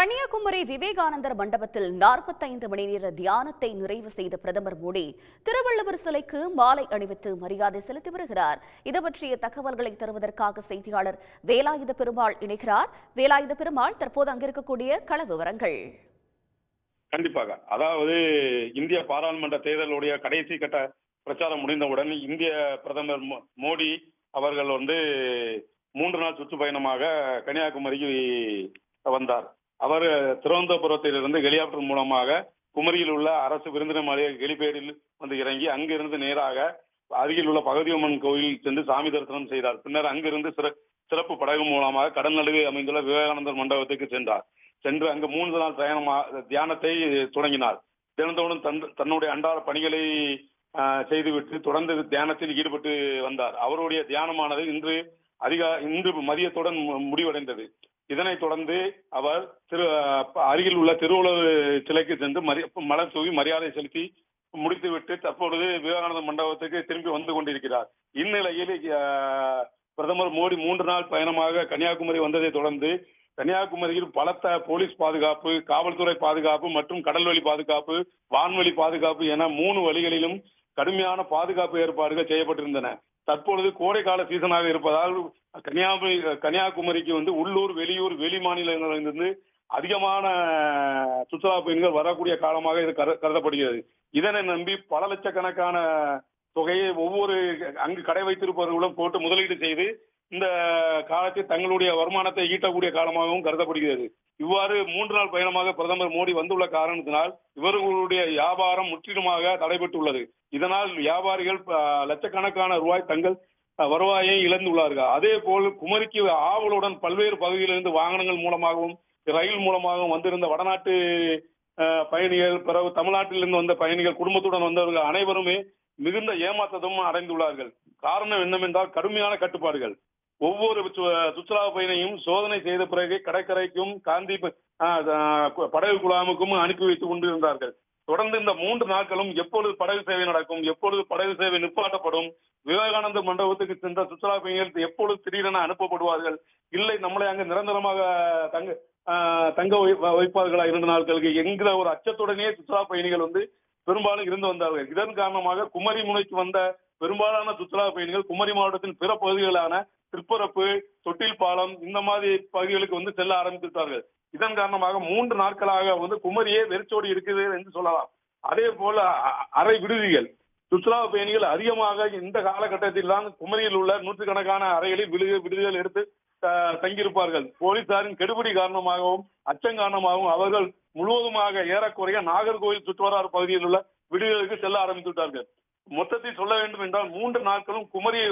கன்னியாகுமரி விவேகானந்தர் மண்டபத்தில் 45 மணி நேர தியானத்தை நிறைவு செய்த பிரதமர் மோடி திருவள்ளுவர் சிலைக்கு மாலை அணிவித்து மரியாதை செலுத்தி வருகிறார். இது பற்றிய தகவல்களை தருவதற்காக செய்தியாளர் வேலாயுத பெருமாள் இணைகிறார். வேலாயுத பெருமாள், தற்போது அங்கிருக்கக்கூடிய கள விவரங்கள். கண்டிப்பாக. அதாவது இந்திய பாராளுமன்ற தேர்தலுடைய கடைசி கட்ட பிரச்சாரம் முடிந்தவுடன் இந்திய பிரதமர் மோடி அவர்கள் 3 நாள் சுற்றுப்பயணமாக கன்னியாகுமரிக்கு வந்தார். அவர் திருவனந்தபுரத்திலிருந்து ஹெலிகாப்டர் மூலமாக குமரியில் உள்ள அரசு விருந்தினர் மாளிகை ஹெலிபேடில் இறங்கி அங்கிருந்து நேராக அருகில் உள்ள பகவதியம்மன் கோயில் சென்று சாமி தரிசனம் செய்தார். பின்னர் அங்கிருந்து சிறப்பு படகு மூலமாக கடல் நடுவே அமைந்துள்ள விவேகானந்தர் மண்டபத்துக்கு சென்று அங்கு 3 நாள் தியானத்தை தொடங்கினார். தினந்தோறும் தன்னுடைய அன்றாட பணிகளை செய்துவிட்டு தொடர்ந்து தியானத்தில் ஈடுபட்டு வந்தார். அவருடைய தியானமானது இன்று மதியத்துடன் முடிவடைந்தது. இதனைத் தொடர்ந்து அவர் அருகில் உள்ள திருவள்ளுவர் சிலைக்கு சென்று மலர் தூவி மரியாதை செலுத்தி முடித்துவிட்டு தற்பொழுது விவேகானந்தர் மண்டபத்துக்கு திரும்பி வந்து கொண்டிருக்கிறார். இந்நிலையில் பிரதமர் மோடி 3 நாள் பயணமாக கன்னியாகுமரி வந்ததை தொடர்ந்து கன்னியாகுமரியில் பலத்த போலீஸ் பாதுகாப்பு, காவல்துறை பாதுகாப்பு மற்றும் கடல்வழி பாதுகாப்பு, வான்வழி பாதுகாப்பு என 3 வழிகளிலும் கடுமையான பாதுகாப்பு ஏற்பாடுகள் செய்யப்பட்டிருந்தன. தற்பொழுது கோடைக்கால சீசனாக இருப்பதால் கன்னியாகுமரிக்கு உள்ளூர், வெளியூர், வெளி மாநிலங்களிலிருந்து அதிகமான சுற்றுலா பயணிகள் வரக்கூடிய காலமாக இது கருதப்படுகிறது. இதனை நம்பி பல லட்சக்கணக்கான தொகையை ஒவ்வொரு அங்கு கடை வைத்திருப்பவர்களும் போட்டு முதலீடு செய்து இந்த காலத்தில் தங்களுடைய வருமானத்தை ஈட்டக்கூடிய காலமாகவும் கருதப்படுகிறது. இவ்வாறு 3 நாள் பயணமாக பிரதமர் மோடி வந்துள்ள காரணத்தினால் இவர்களுடைய வியாபாரம் முற்றிலுமாக தடைபட்டுள்ளது. இதனால் வியாபாரிகள் லட்சக்கணக்கான ரூபாய் தங்கள் வருவாயை இழந்துள்ளார்கள். அதே போல் குமரிக்கு ஆவலுடன் பல்வேறு பகுதிகளிலிருந்து வாகனங்கள் மூலமாகவும் ரயில் மூலமாகவும் வந்திருந்த வடநாட்டு பயணிகள், பிறகு தமிழ்நாட்டிலிருந்து வந்த பயணிகள், குடும்பத்துடன் வந்தவர்கள் அனைவருமே மிகுந்த ஏமாற்றமும் அடைந்துள்ளார்கள். காரணம் என்னவென்றால் கடுமையான கட்டுப்பாடுகள். ஒவ்வொரு சுற்றுலா பயணியும் சோதனை செய்த பிறகு கடற்கரைக்கும் காந்தி படகு குழாமுக்கும் அனுப்பி வைத்துக் கொண்டிருந்தார்கள். தொடர்ந்து இந்த 3 நாட்களும் எப்பொழுது படகு சேவை நடக்கும், எப்பொழுது படகு சேவை நிப்பாட்டப்படும், விவேகானந்தர் மண்டபத்துக்கு சென்ற சுற்றுலா பயணிகள் எப்பொழுது திடீரென அனுப்பப்படுவார்கள், இல்லை நம்மளை அங்கு நிரந்தரமாக தங்க வைப்பார்களா 2 நாட்களுக்கு என்கிற ஒரு அச்சத்துடனே சுற்றுலா பயணிகள் பெரும்பாலும் இருந்து வந்தார்கள். இதன் காரணமாக குமரி முனைக்கு வந்த பெரும்பாலான சுற்றுலா பயணிகள் குமரி மாவட்டத்தின் பிற பகுதிகளான திருப்பரப்பு, தொட்டில் பாலம் இந்த மாதிரி பகுதிகளுக்கு செல்ல ஆரம்பித்துவிட்டார்கள். இதன் காரணமாக 3 நாட்களாக குமரியே வெறிச்சோடி இருக்குது என்று சொல்லலாம். அதே போல அறை விடுதிகள், சுற்றுலா பயணிகள் அதிகமாக இந்த காலகட்டத்தில் தான் குமரியில் உள்ள நூற்றுக்கணக்கான அறைகளில் விடுதிகள் எடுத்து தங்கியிருப்பார்கள். போலீசாரின் கெடுபிடி காரணமாகவும் அச்சம் காரணமாகவும் அவர்கள் முழுவதுமாக ஏறக்குறைய நாகர்கோவில் சுற்றுவட்டார பகுதியில் உள்ள விடுதிகளுக்கு செல்ல ஆரம்பித்து விட்டார்கள். மொத்தத்தில் சொல்ல வேண்டும் என்றால் 3 நாட்களும் குமரியை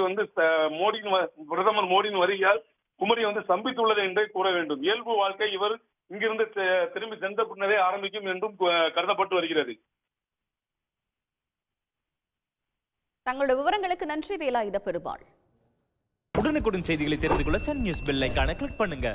பிரதமர் மோடியின் வருகையால் குமரி சம்பித்துள்ளது என்றே கூற வேண்டும். இயல்பு வாழ்க்கை இவர் இங்கிருந்து திரும்பி சென்ற பின்னரே ஆரம்பிக்கும் என்றும் கருதப்பட்டு வருகிறது. தங்களுடைய விவரங்களுக்கு நன்றி வேலாயுத பெருமாள். உடனுக்குடன் செய்திகளை தெரிந்து கொள்ள சன் நியூஸ் பெல் ஐகானை கிளிக் பண்ணுங்க.